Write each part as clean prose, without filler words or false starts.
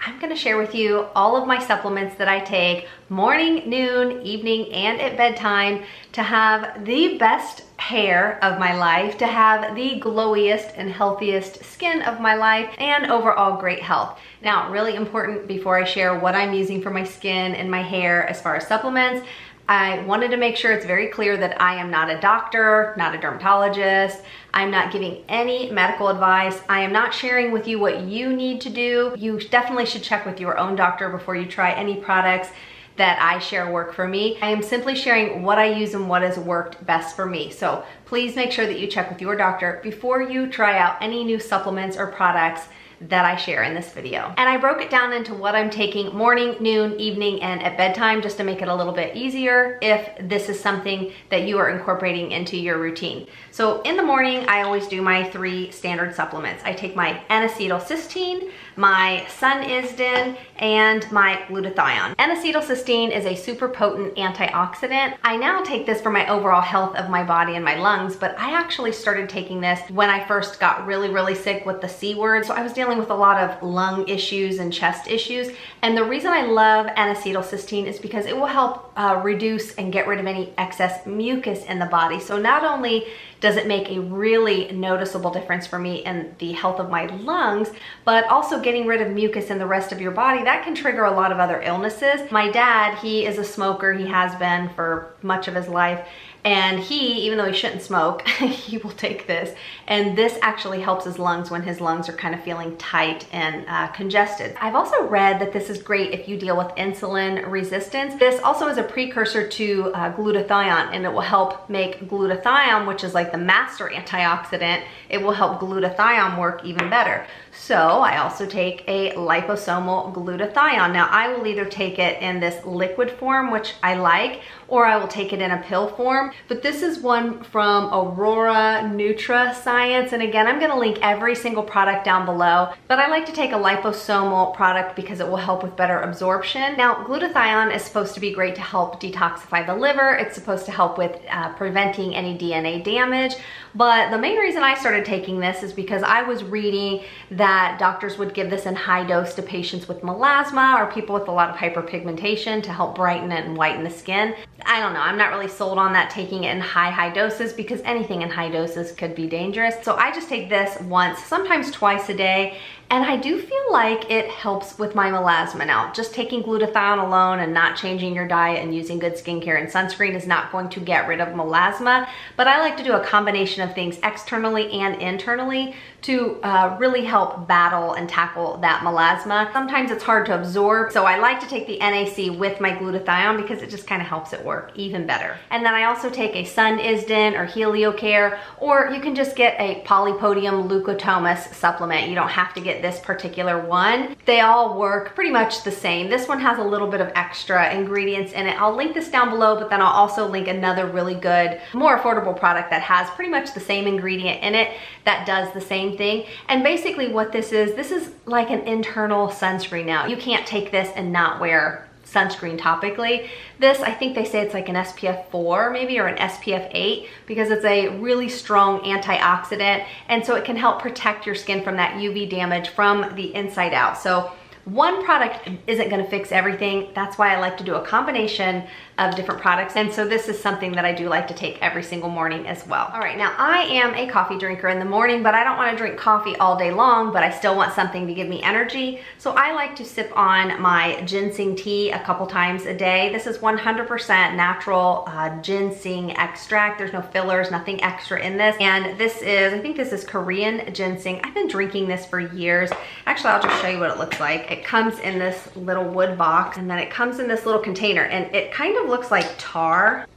I'm gonna share with you all of my supplements that I take morning, noon, evening, and at bedtime to have the best hair of my life, to have the glowiest and healthiest skin of my life, and overall great health. Now, really important before I share what I'm using for my skin and my hair as far as supplements, I wanted to make sure it's very clear that I am not a doctor, not a dermatologist. I'm not giving any medical advice. I am not sharing with you what you need to do. You definitely should check with your own doctor before you try any products that I share work for me. I am simply sharing what I use and what has worked best for me. So please make sure that you check with your doctor before you try out any new supplements or products that I share in this video. And I broke it down into what I'm taking morning, noon, evening, and at bedtime just to make it a little bit easier if this is something that you are incorporating into your routine. So in the morning, I always do my 3 standard supplements. I take my N-acetylcysteine, my Sun-Isdin, and my glutathione. N-acetylcysteine is a super potent antioxidant. I now take this for my overall health of my body and my lungs, but I actually started taking this when I first got really sick with the C word. So I was dealing with a lot of lung issues and chest issues. And the reason I love N-acetylcysteine is because it will help reduce and get rid of any excess mucus in the body. So not only does it make a really noticeable difference for me in the health of my lungs, but also getting rid of mucus in the rest of your body, that can trigger a lot of other illnesses. My dad, he is a smoker, he has been for much of his life, and he, even though he shouldn't smoke, he will take this. And this actually helps his lungs when his lungs are kind of feeling tight and congested. I've also read that this is great if you deal with insulin resistance. This also is a precursor to glutathione, and it will help make glutathione, which is like the master antioxidant, it will help glutathione work even better. So I also take a liposomal glutathione. Now I will either take it in this liquid form, which I like, or I will take it in a pill form. But this is one from Aurora Nutrascience. And again, I'm gonna link every single product down below, but I like to take a liposomal product because it will help with better absorption. Now, glutathione is supposed to be great to help detoxify the liver. It's supposed to help with preventing any DNA damage. But the main reason I started taking this is because I was reading that doctors would give this in high dose to patients with melasma or people with a lot of hyperpigmentation to help brighten and whiten the skin. I don't know, I'm not really sold on that, taking it in high doses, because anything in high doses could be dangerous. So I just take this once, sometimes twice a day, and I do feel like it helps with my melasma. Now, just taking glutathione alone and not changing your diet and using good skincare and sunscreen is not going to get rid of melasma, but I like to do a combination of things externally and internally to really help battle and tackle that melasma. Sometimes it's hard to absorb, so I like to take the NAC with my glutathione because it just kind of helps it work even better. And then I also take a Sun-Isdin or HelioCare, or you can just get a polypodium leukotomus supplement. You don't have to get this particular one. They all work pretty much the same. This one has a little bit of extra ingredients in it. I'll link this down below, but then I'll also link another really good, more affordable product that has pretty much the same ingredient in it that does the same thing. And basically what this is like an internal sunscreen now. You can't take this and not wear sunscreen topically. This, I think they say it's like an SPF 4 maybe, or an SPF 8, because it's a really strong antioxidant, and so it can help protect your skin from that UV damage from the inside out. So one product isn't going to fix everything. That's why I like to do a combination of different products. And so this is something that I do like to take every single morning as well. All right, now I am a coffee drinker in the morning, but I don't want to drink coffee all day long, but I still want something to give me energy. So I like to sip on my ginseng tea a couple times a day. This is 100% natural ginseng extract. There's no fillers, nothing extra in this. And this is, I think this is Korean ginseng. I've been drinking this for years. Actually, I'll just show you what it looks like. It comes in this little wood box, and then it comes in this little container, and it kind of looks like tar.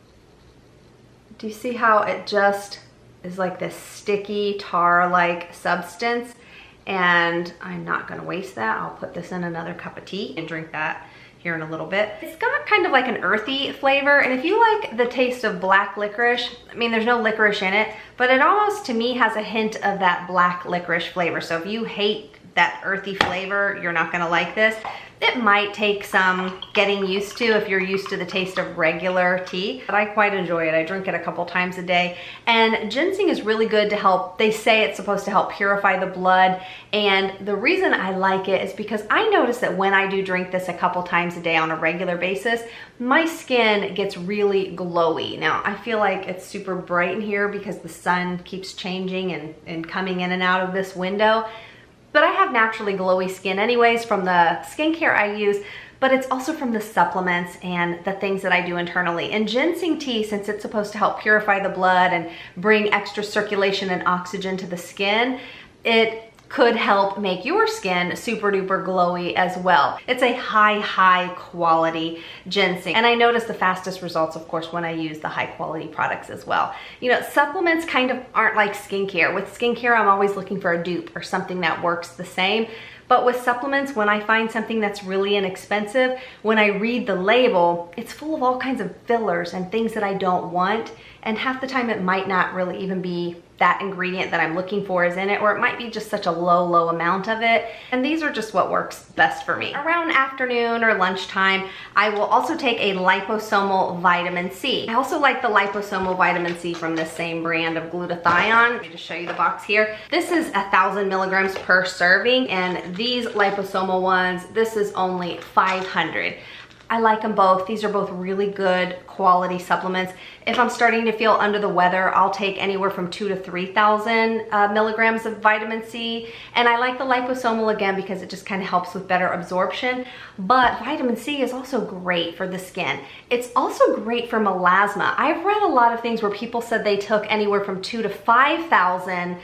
Do you see how it just is like this sticky tar-like substance? And I'm not gonna waste that. I'll put this in another cup of tea and drink that here in a little bit. It's got kind of like an earthy flavor, and if you like the taste of black licorice, I mean, there's no licorice in it, but it almost, to me, has a hint of that black licorice flavor. So if you hate that earthy flavor, you're not gonna like this. It might take some getting used to if you're used to the taste of regular tea, but I quite enjoy it. I drink it a couple times a day. And ginseng is really good to help, they say it's supposed to help purify the blood. And the reason I like it is because I notice that when I do drink this a couple times a day on a regular basis, my skin gets really glowy. Now, I feel like it's super bright in here because the sun keeps changing and coming in and out of this window. But I have naturally glowy skin anyways from the skincare I use, but it's also from the supplements and the things that I do internally. And ginseng tea, since it's supposed to help purify the blood and bring extra circulation and oxygen to the skin, it could help make your skin super duper glowy as well. It's a high quality ginseng. And I notice the fastest results, of course, when I use the high quality products as well. You know, supplements kind of aren't like skincare. With skincare, I'm always looking for a dupe or something that works the same. But with supplements, when I find something that's really inexpensive, when I read the label, it's full of all kinds of fillers and things that I don't want. And half the time it might not really even be that ingredient that I'm looking for is in it, or it might be just such a low amount of it. And these are just what works best for me. Around afternoon or lunchtime, I will also take a liposomal vitamin C. I also like the liposomal vitamin C from this same brand of glutathione. Let me just show you the box here. This is 1,000 milligrams per serving, and these liposomal ones, this is only 500. I like them both. These are both really good quality supplements. If I'm starting to feel under the weather, I'll take anywhere from 2,000 to 3,000 milligrams of vitamin C. And I like the liposomal again because it just kind of helps with better absorption. But vitamin C is also great for the skin. It's also great for melasma. I've read a lot of things where people said they took anywhere from 2,000 to 5,000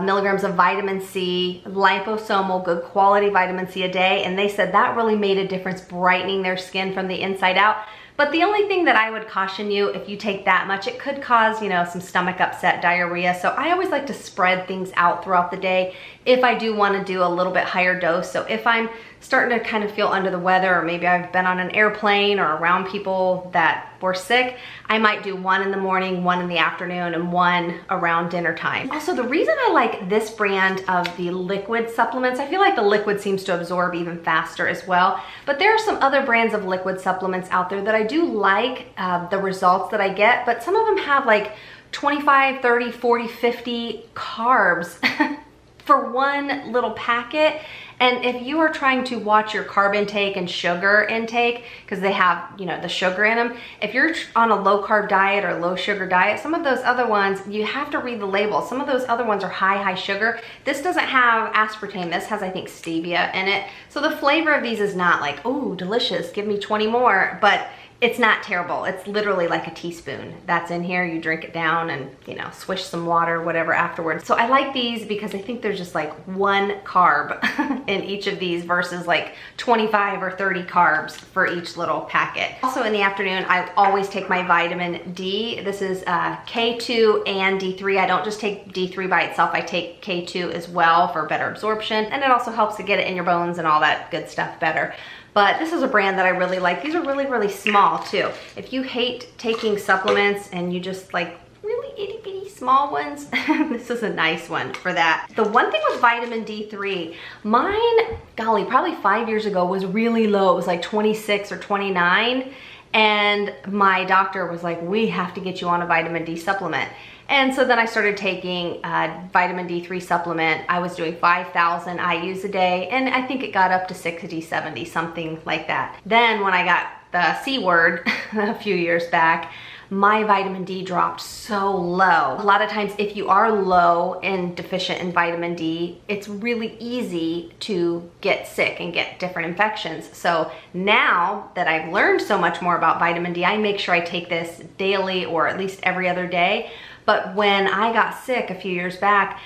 milligrams of vitamin C, liposomal, good quality vitamin C a day, and they said that really made a difference brightening their skin from the inside out. But the only thing that I would caution you, if you take that much, it could cause, you know, some stomach upset, diarrhea. So I always like to spread things out throughout the day if I do want to do a little bit higher dose. So if I'm starting to kind of feel under the weather, or maybe I've been on an airplane or around people that were sick, I might do one in the morning, one in the afternoon, and one around dinner time. Also, the reason I like this brand of the liquid supplements, I feel like the liquid seems to absorb even faster as well, but there are some other brands of liquid supplements out there that I do like the results that I get, but some of them have like 25, 30, 40, 50 carbs for one little packet. And if you are trying to watch your carb intake and sugar intake, because they have, you know, the sugar in them, if you're on a low carb diet or low sugar diet, some of those other ones, you have to read the label. Some of those other ones are high sugar. This doesn't have aspartame. This has, I think, stevia in it. So the flavor of these is not like, oh, delicious, give me 20 more, but it's not terrible. It's literally like a teaspoon that's in here. You drink it down and, you know, swish some water, whatever afterwards. So I like these because I think there's just like one carb in each of these versus like 25 or 30 carbs for each little packet. Also in the afternoon, I always take my vitamin D. This is K2 and D3. I don't just take D3 by itself. I take K2 as well for better absorption. And it also helps to get it in your bones and all that good stuff better. But this is a brand that I really like. These are really small too. If you hate taking supplements and you just like really itty bitty small ones, this is a nice one for that. The one thing with vitamin D3, mine, golly, probably 5 years ago was really low. It was like 26 or 29. And my doctor was like, we have to get you on a vitamin D supplement. And so then I started taking vitamin D3 supplement. I was doing 5,000 IUs a day, and I think it got up to 60, 70, something like that. Then when I got the C word a few years back, my vitamin D dropped so low. A lot of times if you are low and deficient in vitamin D, it's really easy to get sick and get different infections. So now that I've learned so much more about vitamin D, I make sure I take this daily or at least every other day. But when I got sick a few years back,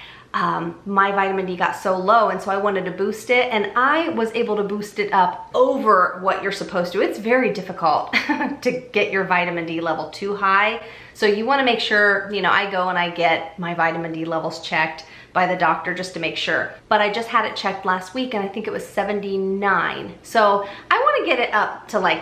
my vitamin D got so low, and so I wanted to boost it, and I was able to boost it up over what you're supposed to. It's very difficult to get your vitamin D level too high. So you wanna make sure, you know, I go and I get my vitamin D levels checked by the doctor just to make sure. But I just had it checked last week and I think it was 79. So I wanna get it up to like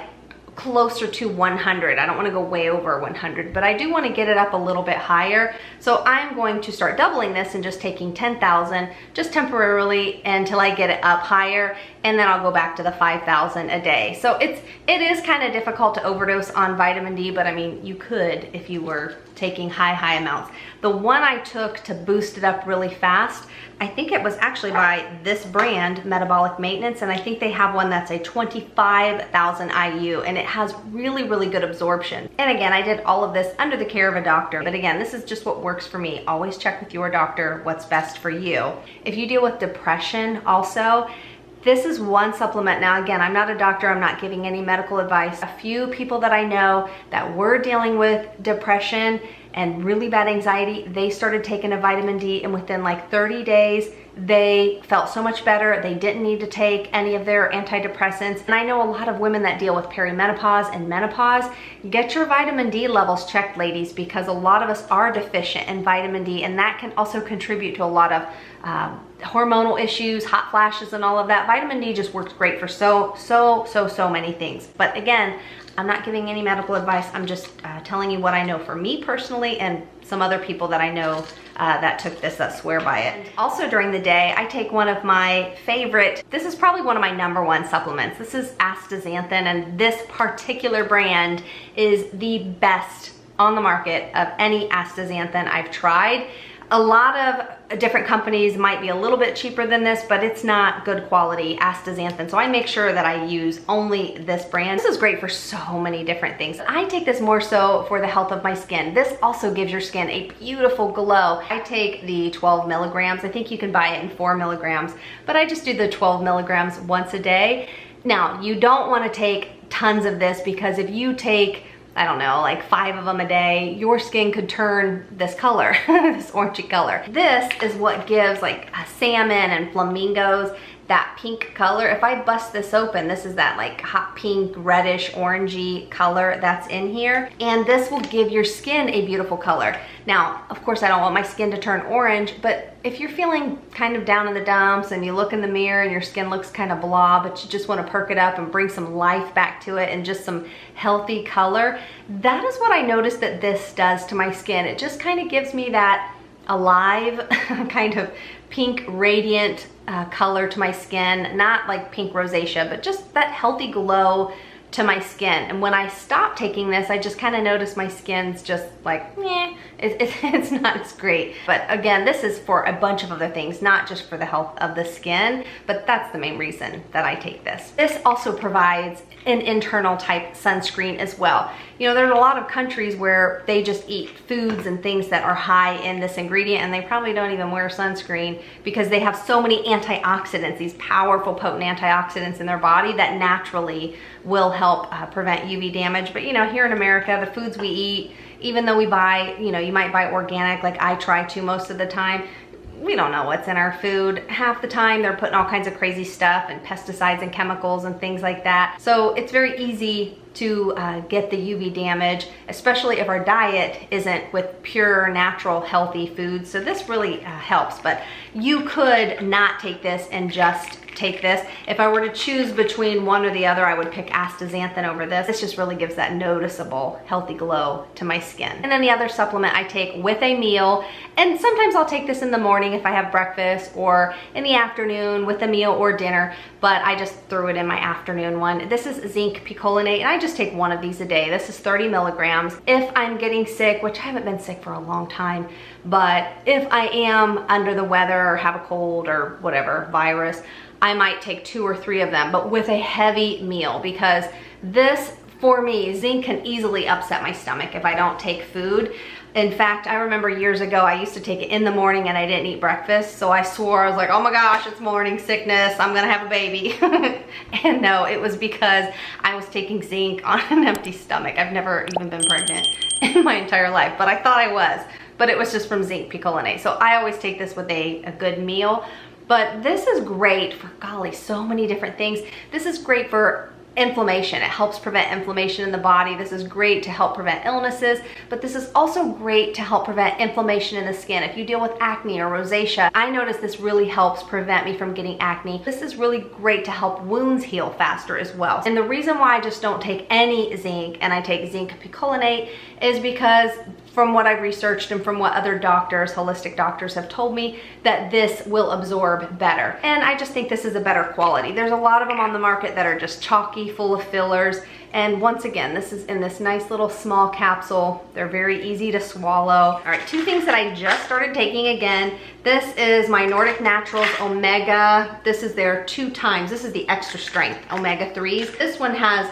closer to 100. I don't want to go way over 100, but I do want to get it up a little bit higher. So I'm going to start doubling this and just taking 10,000 just temporarily until I get it up higher, and then I'll go back to the 5,000 a day. So it is kind of difficult to overdose on vitamin D, but I mean, you could if you were taking high amounts. The one I took to boost it up really fast, I think it was actually by this brand, Metabolic Maintenance, and I think they have one that's a 25,000 IU, and it has really good absorption. And again, I did all of this under the care of a doctor, but again, this is just what works for me. Always check with your doctor what's best for you. If you deal with depression also, this is one supplement. Now again, I'm not a doctor, I'm not giving any medical advice. A few people that I know that were dealing with depression and really bad anxiety, they started taking a vitamin D, and within like 30 days, they felt so much better. They didn't need to take any of their antidepressants. And I know a lot of women that deal with perimenopause and menopause. Get your vitamin D levels checked, ladies, because a lot of us are deficient in vitamin D, and that can also contribute to a lot of hormonal issues, hot flashes, and all of that. Vitamin D just works great for so many things. But again, I'm not giving any medical advice. I'm just telling you what I know for me personally, and some other people that I know that took this that swear by it. And also during the day, I take one of my favorite, this is probably one of my #1 supplements. This is Astaxanthin, and this particular brand is the best on the market of any Astaxanthin I've tried. A lot of different companies might be a little bit cheaper than this, but it's not good quality Astaxanthin. So I make sure that I use only this brand. This is great for so many different things. I take this more so for the health of my skin. This also gives your skin a beautiful glow. I take the 12 milligrams. I think you can buy it in 4 milligrams, but I just do the 12 milligrams once a day. Now, you don't want to take tons of this, because if you take, I don't know, like 5 of them a day, your skin could turn this color, this orangey color. This is what gives like a salmon and flamingos that pink color. If I bust this open, this is that like hot pink, reddish, orangey color that's in here. And this will give your skin a beautiful color. Now, of course, I don't want my skin to turn orange, but if you're feeling kind of down in the dumps and you look in the mirror and your skin looks kind of blah, but you just want to perk it up and bring some life back to it and just some healthy color, that is what I noticed that this does to my skin. It just kind of gives me that alive, kind of pink, radiant color to my skin. Not like pink rosacea, but just that healthy glow to my skin. And when I stop taking this, I just kind of notice my skin's just like, it's not as great. But again, this is for a bunch of other things, not just for the health of the skin, but that's the main reason that I take this. This also provides an internal type sunscreen as well. You know, there's a lot of countries where they just eat foods and things that are high in this ingredient, and they probably don't even wear sunscreen because they have so many antioxidants, these powerful, potent antioxidants in their body that naturally will help prevent UV damage. But you know, here in America, the foods we eat, even though we buy, you know, you might buy organic, like I try to most of the time, we don't know what's in our food. Half the time they're putting all kinds of crazy stuff and pesticides and chemicals and things like that. So it's very easy to get the UV damage, especially if our diet isn't with pure, natural, healthy foods. So this really helps, but you could not take this and just take this. If I were to choose between one or the other, I would pick Astaxanthin over this. This just really gives that noticeable healthy glow to my skin. And then the other supplement I take with a meal, and sometimes I'll take this in the morning if I have breakfast, or in the afternoon with a meal or dinner, but I just threw it in my afternoon one. This is Zinc picolinate, and I just take one of these a day. This is 30 milligrams. If I'm getting sick, which I haven't been sick for a long time, but if I am under the weather or have a cold or whatever, virus, I might take 2 or 3 of them, but with a heavy meal, because this, for me, zinc can easily upset my stomach if I don't take food. In fact, I remember years ago, I used to take it in the morning and I didn't eat breakfast. So I swore, I was like, oh my gosh, it's morning sickness, I'm gonna have a baby. And no, it was because I was taking zinc on an empty stomach. I've never even been pregnant in my entire life, but I thought I was. But it was just from zinc picolinate. So I always take this with a good meal. But this is great for, golly, so many different things. This is great for inflammation. It helps prevent inflammation in the body. This is great to help prevent illnesses, but this is also great to help prevent inflammation in the skin. If you deal with acne or rosacea, I notice this really helps prevent me from getting acne. This is really great to help wounds heal faster as well. And the reason why I just don't take any zinc and I take zinc picolinate is because from what I've researched and from what other doctors, holistic doctors have told me, that this will absorb better. And I just think this is a better quality. There's a lot of them on the market that are just chalky, full of fillers. And once again, this is in this nice little small capsule. They're very easy to swallow. All right, 2 things that I just started taking again. This is my Nordic Naturals Omega. This is their 2 times. This is the extra strength Omega 3s. This one has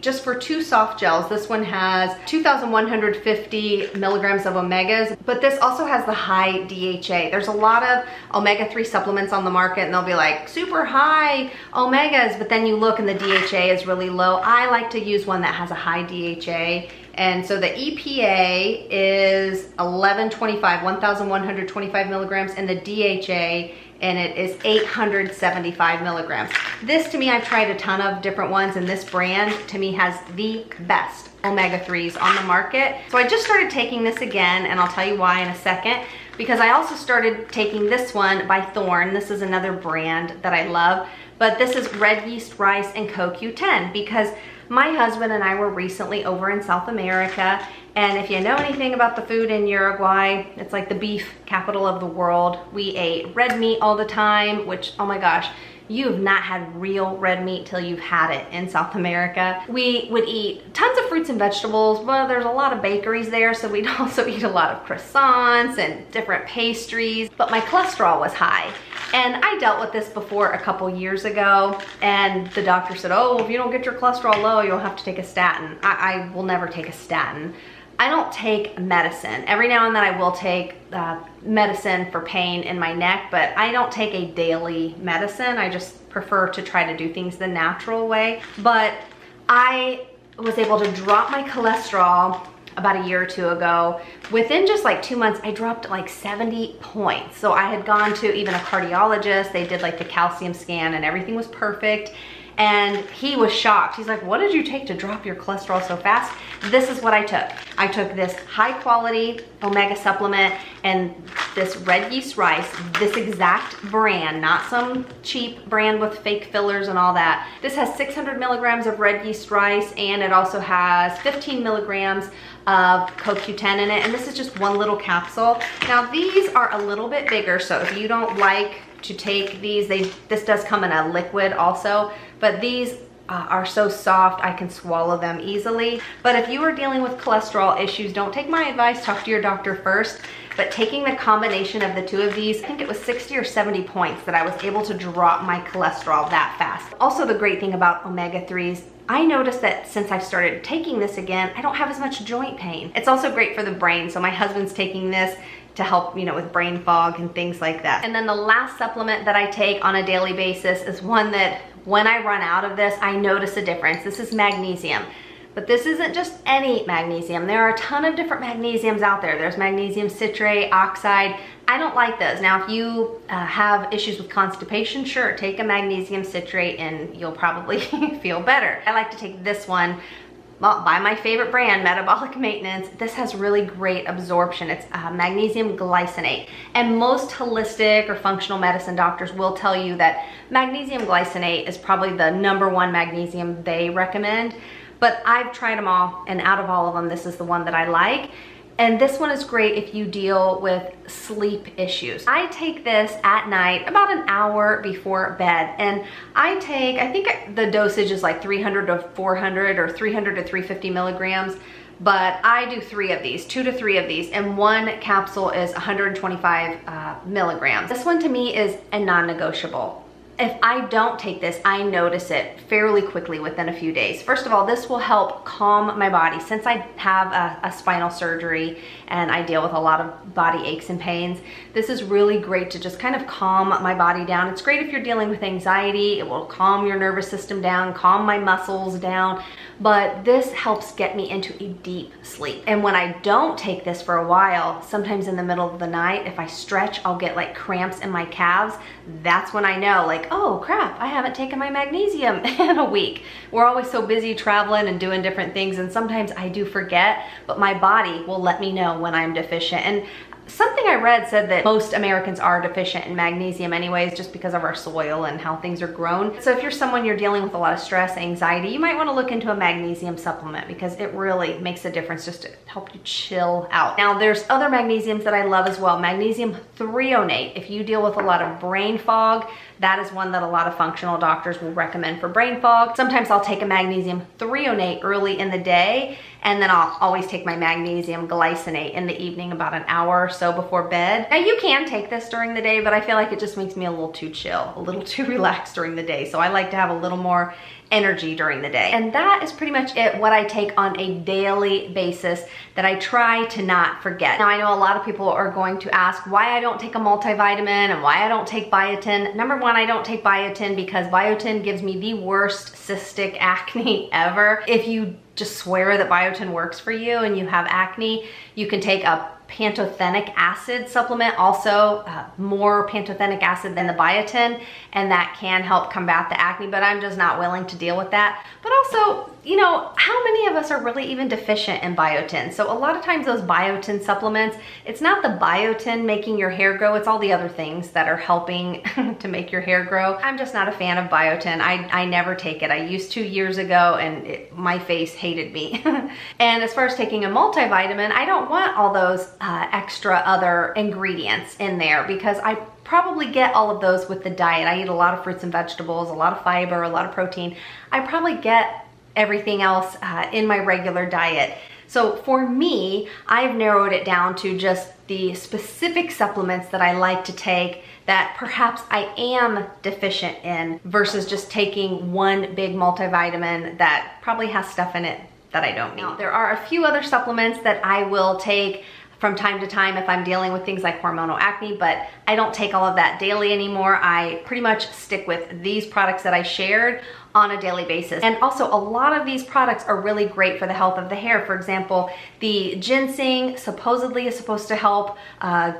just for 2 soft gels, this one has 2,150 milligrams of omegas, but this also has the high DHA. There's a lot of omega 3 supplements on the market and they'll be like super high omegas, but then you look and the DHA is really low. I like to use one that has a high DHA. And so the EPA is 1,125 milligrams, and the DHA and it is 875 milligrams. This, to me, I've tried a ton of different ones, and this brand to me has the best omega 3s on the market. So I just started taking this again, and I'll tell you why in a second, because I also started taking this one by Thorne. This is another brand that I love, but this is red yeast rice and CoQ10, because my husband and I were recently over in South America, and if you know anything about the food in Uruguay, it's like the beef capital of the world. We ate red meat all the time, which, oh my gosh, you've not had real red meat till you've had it in South America. We would eat tons of fruits and vegetables, but there's a lot of bakeries there, so we'd also eat a lot of croissants and different pastries, but my cholesterol was high. And I dealt with this before a couple years ago, and the doctor said, oh, well, if you don't get your cholesterol low, you'll have to take a statin. I will never take a statin. I don't take medicine. Every now and then I will take medicine for pain in my neck, but I don't take a daily medicine. I just prefer to try to do things the natural way. But I was able to drop my cholesterol about a year or 2 ago. Within just like 2 months, I dropped like 70 points. So I had gone to even a cardiologist. They did like the calcium scan and everything was perfect. And he was shocked. He's like, what did you take to drop your cholesterol so fast? This is what I took. I took this high quality omega supplement and this red yeast rice, this exact brand, not some cheap brand with fake fillers and all that. This has 600 milligrams of red yeast rice, and it also has 15 milligrams of CoQ10 in it. And this is just one little capsule. Now these are a little bit bigger, so if you don't like to take these, this does come in a liquid also, but these are so soft I can swallow them easily. But if you are dealing with cholesterol issues, don't take my advice, talk to your doctor first. But taking the combination of the 2 of these, I think it was 60 or 70 points that I was able to drop my cholesterol that fast. Also, the great thing about omega 3s, I noticed that since I've started taking this again, I don't have as much joint pain. It's also great for the brain. So my husband's taking this to help, you know, with brain fog and things like that. And then the last supplement that I take on a daily basis is one that when I run out of this, I notice a difference. This is magnesium. But this isn't just any magnesium. There are a ton of different magnesiums out there. There's magnesium citrate, oxide. I don't like those. Now, if you have issues with constipation, sure, take a magnesium citrate and you'll probably feel better. I like to take this one. Well, by my favorite brand, Metabolic Maintenance. This has really great absorption. It's magnesium glycinate. And most holistic or functional medicine doctors will tell you that magnesium glycinate is probably the #1 magnesium they recommend. But I've tried them all, and out of all of them, this is the one that I like. And this one is great if you deal with sleep issues. I take this at night about an hour before bed. And I think the dosage is like 300 to 400 or 300 to 350 milligrams. But I do 3 of these, 2 to 3 of these, and one capsule is 125 milligrams. This one to me is a non-negotiable. If I don't take this, I notice it fairly quickly within a few days. First of all, this will help calm my body. Since I have a spinal surgery and I deal with a lot of body aches and pains, this is really great to just kind of calm my body down. It's great if you're dealing with anxiety. It will calm your nervous system down, calm my muscles down. But this helps get me into a deep sleep. And when I don't take this for a while, sometimes in the middle of the night, if I stretch, I'll get like cramps in my calves. That's when I know, like, oh crap, I haven't taken my magnesium in a week. We're always so busy traveling and doing different things, and sometimes I do forget, but my body will let me know when I'm deficient. And something I read said that most Americans are deficient in magnesium anyways, just because of our soil and how things are grown. So if you're someone you're dealing with a lot of stress, anxiety, you might want to look into a magnesium supplement, because it really makes a difference just to help you chill out. Now there's other magnesiums that I love as well. Magnesium threonate. If you deal with a lot of brain fog, that is one that a lot of functional doctors will recommend for brain fog. Sometimes I'll take a magnesium threonate early in the day, and then I'll always take my magnesium glycinate in the evening about an hour or so before bed. Now you can take this during the day, but I feel like it just makes me a little too chill, a little too relaxed during the day. So I like to have a little more energy during the day. And that is pretty much it, what I take on a daily basis that I try to not forget. Now I know a lot of people are going to ask why I don't take a multivitamin and why I don't take biotin. Number one, I don't take biotin because biotin gives me the worst cystic acne ever. If you just swear that biotin works for you and you have acne, you can take a pantothenic acid supplement, also more pantothenic acid than the biotin, and that can help combat the acne, but I'm just not willing to deal with that. But also, you know, how many of us are really even deficient in biotin? So a lot of times those biotin supplements, it's not the biotin making your hair grow, it's all the other things that are helping to make your hair grow. I'm just not a fan of biotin. I never take it. I used to years ago, and my face hated me. And as far as taking a multivitamin, I don't want all those extra other ingredients in there, because I probably get all of those with the diet. I eat a lot of fruits and vegetables, a lot of fiber, a lot of protein. I probably get everything else in my regular diet. So for me, I've narrowed it down to just the specific supplements that I like to take that perhaps I am deficient in, versus just taking one big multivitamin that probably has stuff in it that I don't need. Now, there are a few other supplements that I will take from time to time if I'm dealing with things like hormonal acne, but I don't take all of that daily anymore. I pretty much stick with these products that I shared on a daily basis. And also a lot of these products are really great for the health of the hair. For example, the ginseng supposedly is supposed to help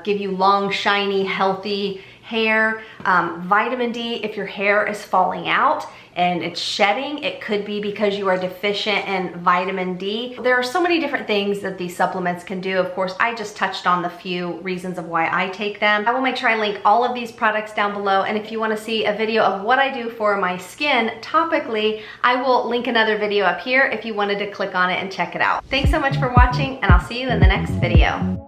give you long, shiny, healthy hair. Vitamin D, if your hair is falling out and it's shedding, it could be because you are deficient in vitamin D. There are so many different things that these supplements can do. Of course, I just touched on the few reasons of why I take them. I will make sure I link all of these products down below, and if you want to see a video of what I do for my skin topically, I will link another video up here if you wanted to click on it and check it out. Thanks so much for watching, and I'll see you in the next video.